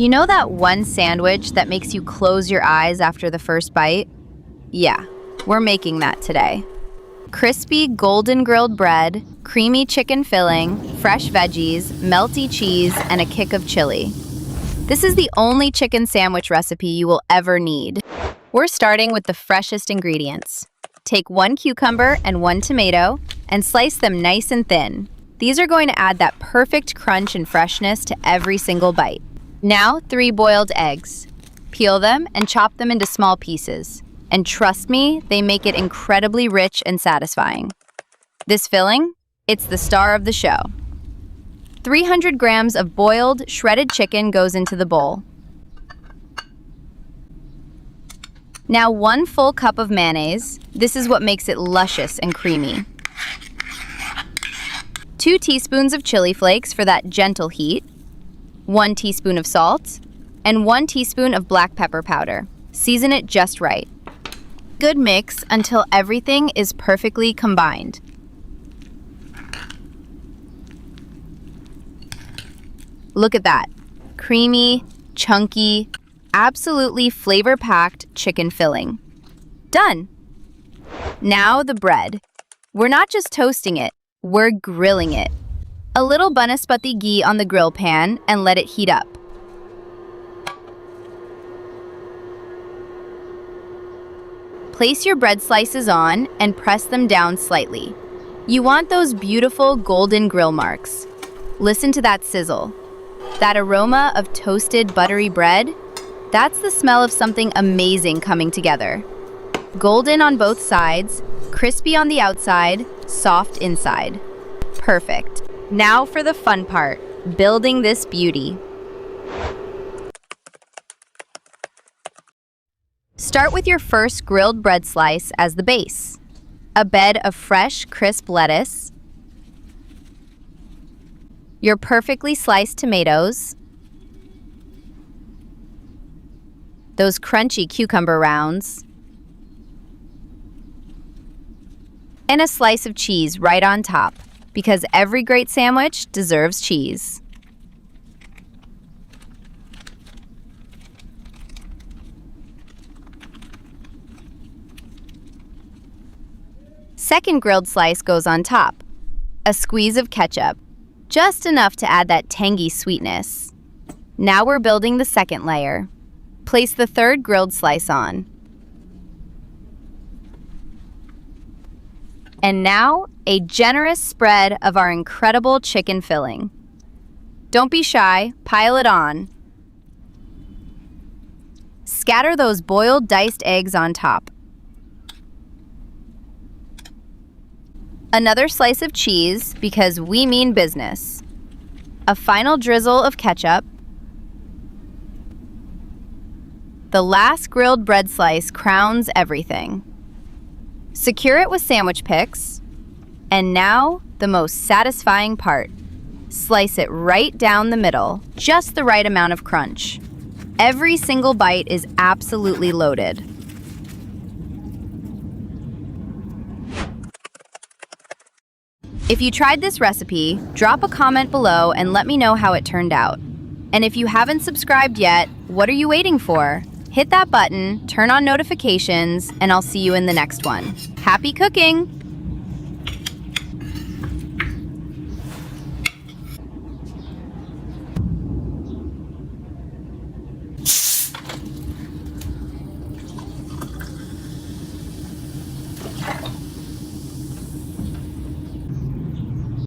You know that one sandwich that makes you close your eyes after the first bite? Yeah, we're making that today. Crispy golden grilled bread, creamy chicken filling, fresh veggies, melty cheese, and a kick of chili. This is the only chicken sandwich recipe you will ever need. We're starting with the freshest ingredients. Take 1 cucumber and 1 tomato and slice them nice and thin. These are going to add that perfect crunch and freshness to every single bite. Now, 3 boiled eggs. Peel them and chop them into small pieces. And trust me, they make it incredibly rich and satisfying. This filling, it's the star of the show. 300 grams of boiled, shredded chicken goes into the bowl. Now 1 full cup of mayonnaise. This is what makes it luscious and creamy. 2 teaspoons of chili flakes for that gentle heat. 1 teaspoon of salt. And 1 teaspoon of black pepper powder. Season it just right. Good mix until everything is perfectly combined. Look at that. Creamy, chunky, absolutely flavor-packed chicken filling. Done. Now the bread. We're not just toasting it, we're grilling it. A little banaspati ghee on the grill pan and let it heat up. Place your bread slices on and press them down slightly. You want those beautiful golden grill marks. Listen to that sizzle. That aroma of toasted buttery bread, that's the smell of something amazing coming together. Golden on both sides, crispy on the outside, soft inside. Perfect. Now for the fun part, building this beauty. Start with your first grilled bread slice as the base. A bed of fresh, crisp lettuce. Your perfectly sliced tomatoes. Those crunchy cucumber rounds. And a slice of cheese right on top, because every great sandwich deserves cheese. Second grilled slice goes on top. A squeeze of ketchup, just enough to add that tangy sweetness. Now we're building the second layer. Place the third grilled slice on. And now, a generous spread of our incredible chicken filling. Don't be shy, pile it on. Scatter those boiled diced eggs on top. Another slice of cheese, because we mean business. A final drizzle of ketchup. The last grilled bread slice crowns everything. Secure it with sandwich picks. And now, the most satisfying part. Slice it right down the middle, just the right amount of crunch. Every single bite is absolutely loaded. If you tried this recipe, drop a comment below and let me know how it turned out. And if you haven't subscribed yet, what are you waiting for? Hit that button, turn on notifications, and I'll see you in the next one. Happy cooking!